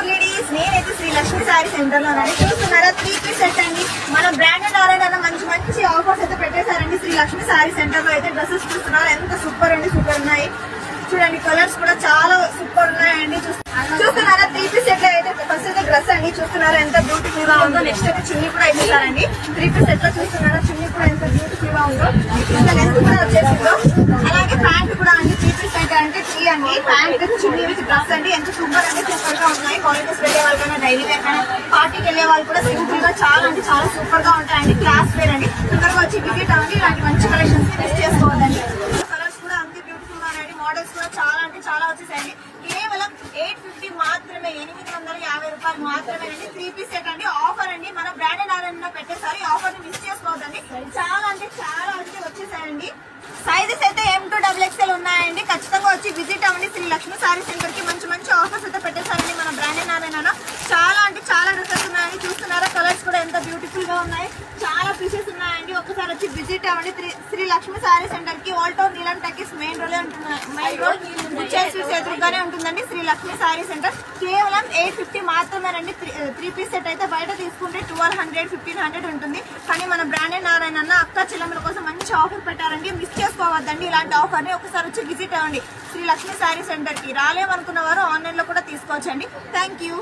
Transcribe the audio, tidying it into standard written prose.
Ladies, నేనైతే Shri Lakshmi sorry centre లో చూస్తున్నారా 3-piece సెట్ అండి. మన బ్రాండెడ్ ఆర్డర్ మంచి మంచి ఆఫర్స్ అయితే పెట్టేశారండి. శ్రీ లక్ష్మి సారీ సెంటర్ లో అయితే డ్రెస్సెస్ చూస్తున్నారు, ఎంత సూపర్ అండి, సూపర్ ఉన్నాయి. చూడండి కలర్స్ కూడా చాలా సూపర్ ఉన్నాయండి. చూస్తున్నారా 3-piece సెట్ లో అయితే ఫస్ట్ అయితే డ్రెస్ అండి, చూస్తున్నారా ఎంత బ్యూటిఫుల్ గా ఉందో. నెక్స్ట్ అయితే చున్నీ కూడా ఇచ్చేసారండి. 3-piece సెట్ లో చూస్తున్నారా చున్నీ కూడా ఎంత బ్యూటిఫుల్ గా ఉందో, ఇంకా లెంత్ కూడా వచ్చేసిందో. అలాగే ప్యాంట్ కూడా అండి 3-piece సెట్ అంటే 3 అండి. ప్యాంట్ చున్నీ విత్ డ్రెస్ అండి, ఎంత సూపర్ అంటే సూపర్ గా ఉన్నాయి. కాలేజెస్ వెళ్ళే వాళ్ళకైనా డైలీ వేర్ కైనా పార్టీకి వెళ్ళే వాళ్ళు కూడా సింపుల్ గా చాలా అంటే చాలా సూపర్ గా ఉంటాయండి. క్లాస్ వేర్ అండి, తొందరగా వచ్చి విజిట్ అవ్వండి. ఇలాంటి మంచి కలెక్షన్స్ మిస్ చేసుకోవద్దండి. కలర్స్ కూడా అంతే బ్యూటిఫుల్ గా ఉన్నాయండి. మోడల్స్ కూడా చాలా అంటే చాలా వచ్చేసాయండి. కేవలం 850 మాత్రమే, 850 రూపాయలు మాత్రమేనండి. 3-piece సెట్ అండి, ఆఫర్ అండి. మన బ్రాండెడ్ ఆర్డర్ పెట్టేసారి ఆఫర్ ని మిస్ చేసుకోవద్దండి. చాలా అంటే చాలా అంటే వచ్చేసాయండి. సైజెస్ అయితే M2XXL ఉన్నాయండి. ఖచ్చితంగా వచ్చి విజిట్ అవ్వండి. శ్రీ లక్ష్మి సారీ సెంటర్ కి మంచి మంచి ఆఫర్స్ అయితే పెట్టేసారండి. మన బ్రాండెడ్ ఆర్డర్ చాలా అంటే చాలా డ్రెస్సెస్ ఉన్నాయండి. చూస్తున్నారా కలర్స్ కూడా ఎంత బ్యూటిఫుల్ గా ఉన్నాయి, చాలా పీసెస్ ఉన్నాయండి. ఒకసారి వచ్చి విజిట్ అవ్వండి. శ్రీ లక్ష్మి సారీ సెంటర్ కి ఆల్టో నీలం టెక్కిస్ మెయిన్ రోడ్ ఎదురుగానే ఉంటుందండి. శ్రీ లక్ష్మి సారీ సెంటర్ కేవలం 850 మాత్రమేనండి. 3-piece సెట్ అయితే బయట తీసుకుంటే 1200, 1500 ఉంటుంది. కానీ మన బ్రాండెడ్ నారాయణ అక్క చెల్లెమ్మల కోసం మంచి ఆఫర్ పెట్టారండి, మిస్ చేసుకోవద్దండి. ఇలాంటి ఆఫర్ ని ఒకసారి వచ్చి విజిట్ అవ్వండి శ్రీ లక్ష్మి సారీ సెంటర్ కి. రాలేమనుకున్న వారు ఆన్లైన్ లో కూడా తీసుకోవచ్చండి. Thank you.